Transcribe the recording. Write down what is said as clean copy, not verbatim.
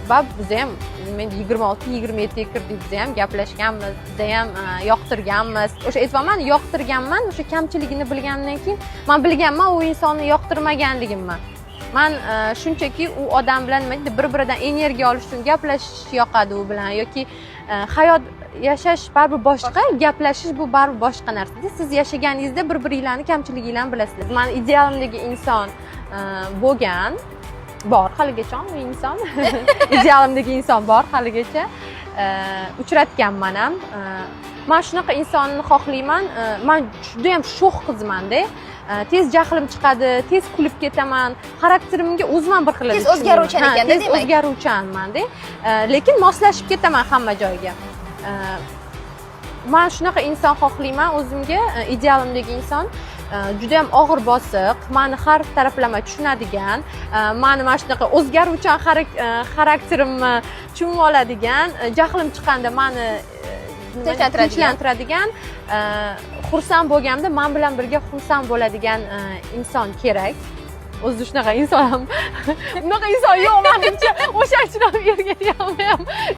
va biza ham men 26-27 ga kirdik, biza ham gaplashganmiz, biza ham yoqtirganmiz. O'sha aytvaman, yoqtirganman, o'sha kamchiligini bilgandan keyin men bilganman u insonni yoqtirmaganligimni. Men shunchaki u odam bilan nima deydi, bir-biridan energiya olish uchun gaplashish yoqadi u bilan yoki hayot yashash baribir boshqa, gaplashish bu baribir boshqa narsa. Siz yashaganingizda bir-biringizning kamchiligingizni bilasiz. Men idealimdagi inson bo'lgan, bor haligacha u inson. Idealimdagi inson bor haligacha. Uchratganman ham. Men shunaqa insonni xohlayman. Men juda ham sho'x qizman-da. Tez jahlim chiqadi, tez kulib ketaman. Xarakterimga o'zim bir xil. Tez o'zgaruvchan ekanda, demak. Tez o'zgaruvchanman-da. Lekin moslashib ketaman hamma joyga. Men shunaqa inson xohlayman o'zimga, idealimdagi inson. Juda ham og'ir bosiq, meni har taraflama tushunadigan, meni mana shunaqa o'zgaruvchan xarakterimni tushunib oladigan, jahlim chiqqanda meni tinchlantiradigan, xursand bo'lganimda men bilan birga xursand bo'ladigan inson kerak. O'zi shunaqa inson ham, bunaqa inson yo'q menimcha, o'sha uchun ham erga deyolmayman.